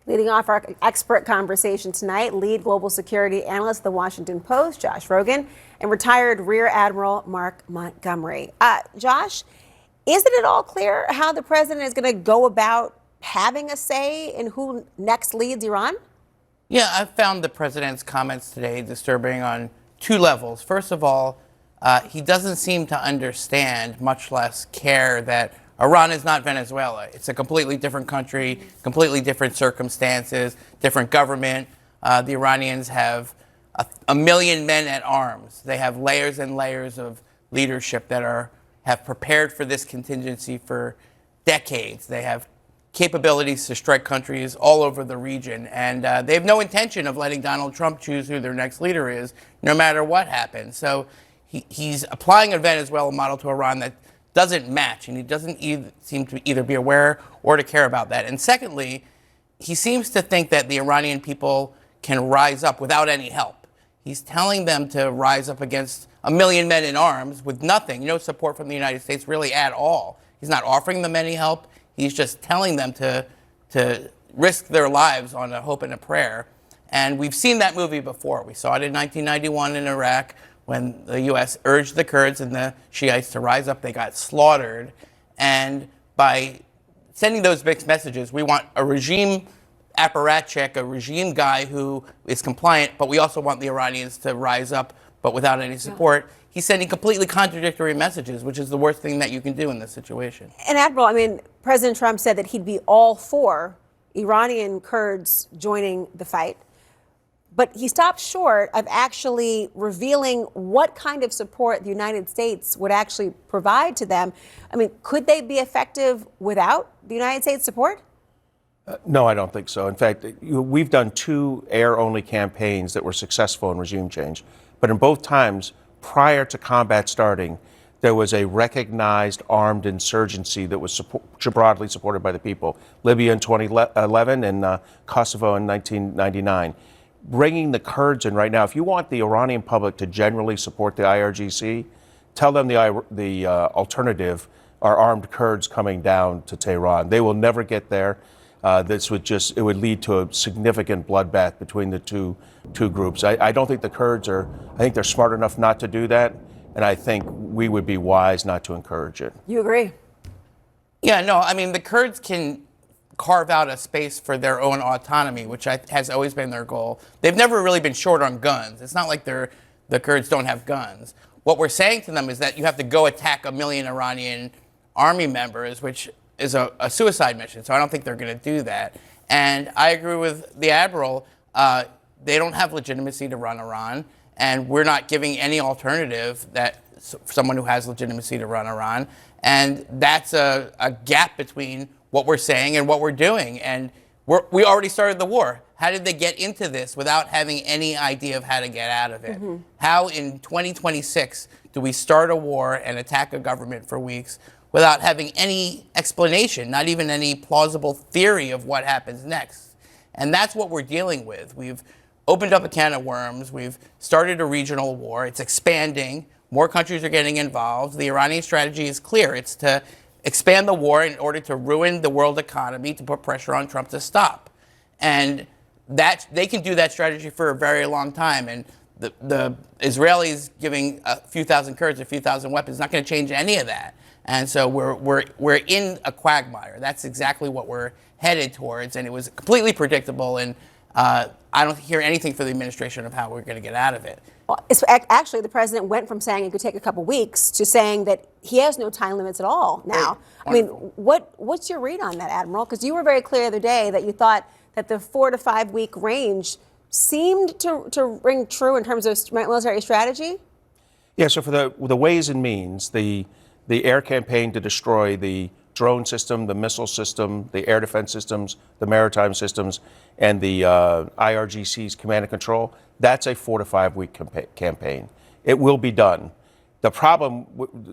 Leading off our expert conversation tonight, lead global security analyst at the Washington Post, Josh Rogin, and retired Rear Admiral Mark Montgomery. Josh, isn't it all clear how the president is going to go about having a say in who next leads Iran? Yeah, I found the president's comments today disturbing on two levels. First of all, he doesn't seem to understand, much less care, that Iran is not Venezuela. It's a completely different country, completely different circumstances, different government. The Iranians have a million men at arms. They have layers and layers of leadership that have prepared for this contingency for decades. They have capabilities to strike countries all over the region. And they have no intention of letting Donald Trump choose who their next leader is, no matter what happens. So he's applying a Venezuela model to Iran that doesn't match, and he doesn't seem to either be aware or to care about that. And secondly, he seems to think that the Iranian people can rise up without any help. He's telling them to rise up against a million men in arms with nothing, no support from the United States really at all. He's not offering them any help. He's just telling them to risk their lives on a hope and a prayer. And we've seen that movie before. We saw it in 1991 in Iraq, when the U.S. urged the Kurds and the Shiites to rise up. They got slaughtered. And by sending those mixed messages, we want a regime apparatchik, a regime guy who is compliant, but we also want the Iranians to rise up, but without any support. He's sending completely contradictory messages, which is the worst thing that you can do in this situation. And Admiral, I mean, President Trump said that he'd be all for Iranian Kurds joining the fight. But he stopped short of actually revealing what kind of support the United States would actually provide to them. I mean, could they be effective without the United States support? No, I don't think so. In fact, we've done 2 air-only campaigns that were successful in regime change. But in both times, prior to combat starting, there was a recognized armed insurgency that was broadly supported by the people. Libya in 2011 and Kosovo in 1999. Bringing the Kurds in right now, if you want the Iranian public to generally support the IRGC, tell them the alternative are armed Kurds coming down to Tehran. They will never get there. It would lead to a significant bloodbath between the two groups. I don't think the Kurds I think they're smart enough not to do that, and I think we would be wise not to encourage it. You agree? Yeah, no, I mean, the Kurds can carve out a space for their own autonomy, which has always been their goal. They've never really been short on guns. It's not like the Kurds don't have guns. What we're saying to them is that you have to go attack a million Iranian army members, which is a suicide mission. So I don't think they're going to do that. And I agree with the Admiral. They don't have legitimacy to run Iran, and we're not giving any alternative that someone who has legitimacy to run Iran. And that's a gap between what we're saying and what we're doing. And we already started the war. How did they get into this without having any idea of how to get out of it? Mm-hmm. How in 2026 do we start a war and attack a government for weeks without having any explanation, not even any plausible theory of what happens next? And that's what we're dealing with. We've opened up a can of worms. We've started a regional war. It's expanding. More countries are getting involved. The Iranian strategy is clear. It's to expand the war in order to ruin the world economy, to put pressure on Trump to stop. And that they can do that strategy for a very long time. And the Israelis giving a few thousand Kurds a few thousand weapons is not going to change any of that. And so we're in a quagmire. That's exactly what we're headed towards. And it was completely predictable. And I don't hear anything from the administration of how we're going to get out of it. Well, actually, the president went from saying it could take a couple weeks to saying that he has no time limits at all now. I mean, what's your read on that, Admiral? Because you were very clear the other day that you thought that the 4 to 5 week range seemed to ring true in terms of military strategy. Yeah, so for the ways and means, the air campaign to destroy the drone system, the missile system, the air defense systems, the maritime systems, and the IRGC's command and control, that's a 4 to 5 week campaign. It will be done. The problem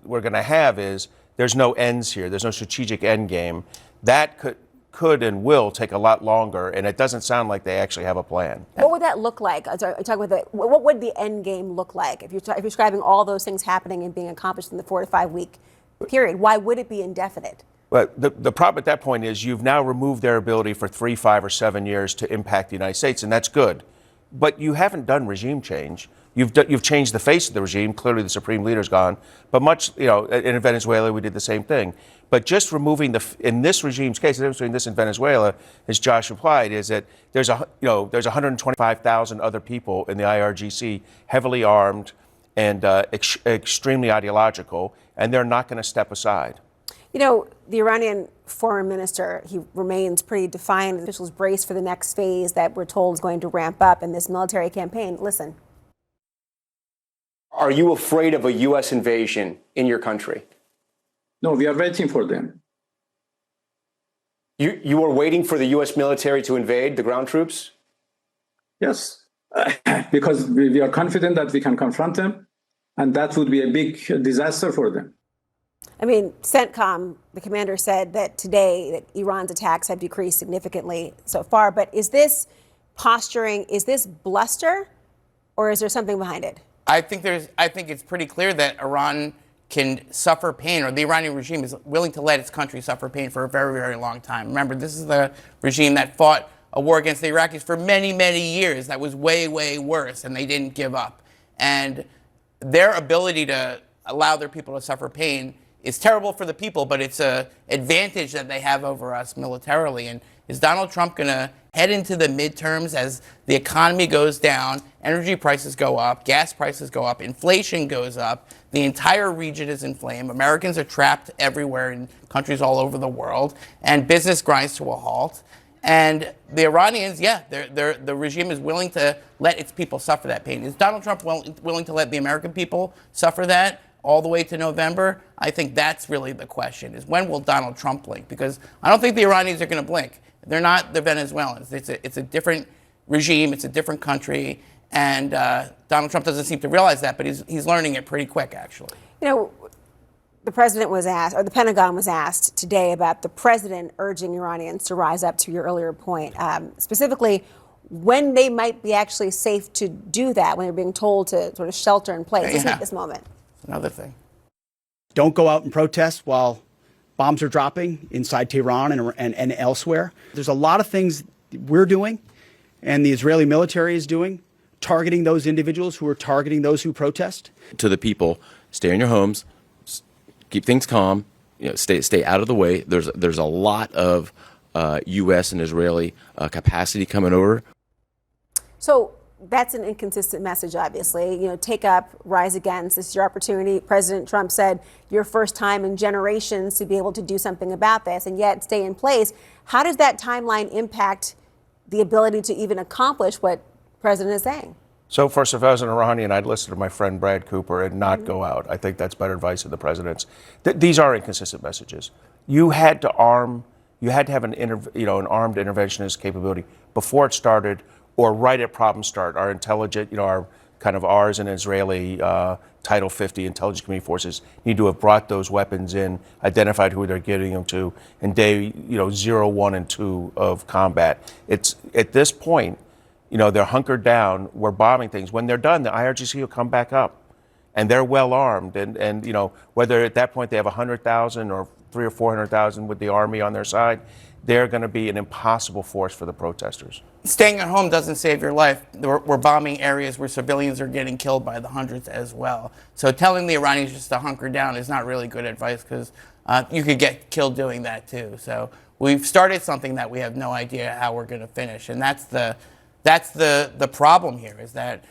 we're going to have is there's no ends here. There's no strategic end game. That could and will take a lot longer, and it doesn't sound like they actually have a plan. What would that look like? What would the end game look like if you're describing all those things happening and being accomplished in the 4 to 5 week period? Why would it be indefinite? But the problem at that point is you've now removed their ability for 3, 5, or 7 years to impact the United States, and that's good. But you haven't done regime change. You've changed the face of the regime. Clearly, the supreme leader's gone. But in Venezuela, we did the same thing. But just removing in this regime's case, the difference between this and Venezuela, as Josh implied, is that there's 125,000 other people in the IRGC, heavily armed and extremely ideological, and they're not going to step aside. The Iranian foreign minister, he remains pretty defiant. Officials brace for the next phase that we're told is going to ramp up in this military campaign. Listen. Are you afraid of a U.S. invasion in your country? No, we are waiting for them. You are waiting for the U.S. military to invade, the ground troops? Yes, because we are confident that we can confront them, and that would be a big disaster for them. I mean, CENTCOM, the commander said that today that Iran's attacks have decreased significantly so far. But is this posturing, is this bluster, or is there something behind it? I think it's pretty clear that Iran can suffer pain, or the Iranian regime is willing to let its country suffer pain for a very, very long time. Remember, this is the regime that fought a war against the Iraqis for many, many years that was way, way worse, and they didn't give up. And their ability to allow their people to suffer pain is terrible for the people, but it's an advantage that they have over us militarily. And is Donald Trump going to head into the midterms as the economy goes down, energy prices go up, gas prices go up, inflation goes up, the entire region is in flame, Americans are trapped everywhere in countries all over the world, and business grinds to a halt? And the Iranians, the regime is willing to let its people suffer that pain. Is Donald Trump willing to let the American people suffer that all the way to November? I think that's really the question, is when will Donald Trump blink? Because I don't think the Iranians are going to blink. They're not the Venezuelans. It's a different regime. It's a different country. And Donald Trump doesn't seem to realize that, but he's learning it pretty quick, actually. The president was asked, or the Pentagon was asked today about the president urging Iranians to rise up, to your earlier point, specifically when they might be actually safe to do that, when they're being told to sort of shelter in place. Let's take this moment. Another thing. Don't go out and protest while bombs are dropping inside Tehran and elsewhere. There's a lot of things we're doing and the Israeli military is doing, targeting those individuals who are targeting those who protest. To the people, stay in your homes, keep things calm, stay out of the way. There's a lot of U.S. and Israeli capacity coming over. So that's an inconsistent message, obviously. Take up, rise against. This is your opportunity. President Trump said your first time in generations to be able to do something about this, and yet stay in place. How does that timeline impact the ability to even accomplish what the president is saying? So first, if I was an Iranian, I'd listen to my friend Brad Cooper and not go out. I think that's better advice than the president's. These are inconsistent messages. You had to have an armed interventionist capability before it started, or right at problem start. Our intelligent, our kind of ours and Israeli Title 50 intelligence community forces need to have brought those weapons in, identified who they're getting them to, in day 0, 1, and 2 of combat. It's at this point, they're hunkered down. We're bombing things. When they're done, the IRGC will come back up, and they're well armed. And whether at that point they have 100,000 or 300,000 or 400,000 with the army on their side, they're going to be an impossible force for the protesters. Staying at home doesn't save your life. We're bombing areas where civilians are getting killed by the hundreds as well. So telling the Iranians just to hunker down is not really good advice, because you could get killed doing that too. So we've started something that we have no idea how we're going to finish, and that's the problem here, is that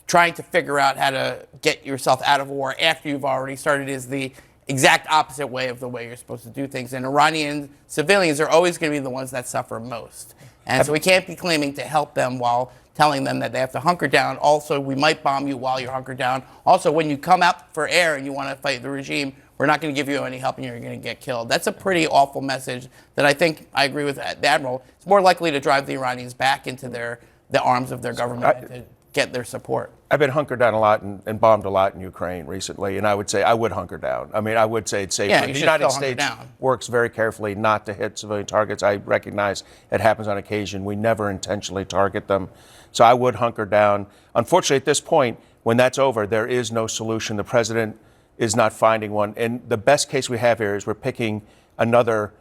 trying to figure out how to get yourself out of war after you've already started is the exact opposite way of the way you're supposed to do things. And Iranian civilians are always going to be the ones that suffer most. And so we can't be claiming to help them while telling them that they have to hunker down. Also, we might bomb you while you're hunkered down. Also, when you come out for air and you want to fight the regime, we're not going to give you any help and you're going to get killed. That's a pretty awful message that I think I agree with the Admiral. It's more likely to drive the Iranians back into the arms of their government and to get their support. I've been hunkered down a lot and bombed a lot in Ukraine recently, and I would say I would hunker down. I mean, I would say it's safer. Yeah, the United States works very carefully not to hit civilian targets. I recognize it happens on occasion. We never intentionally target them. So I would hunker down. Unfortunately, at this point, when that's over, there is no solution. The president is not finding one. And the best case we have here is we're picking another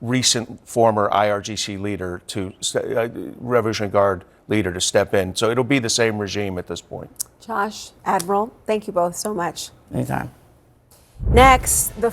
recent former IRGC leader Revolutionary Guard leader to step in. So it'll be the same regime at this point. Josh, Admiral, thank you both so much. Anytime. Next, the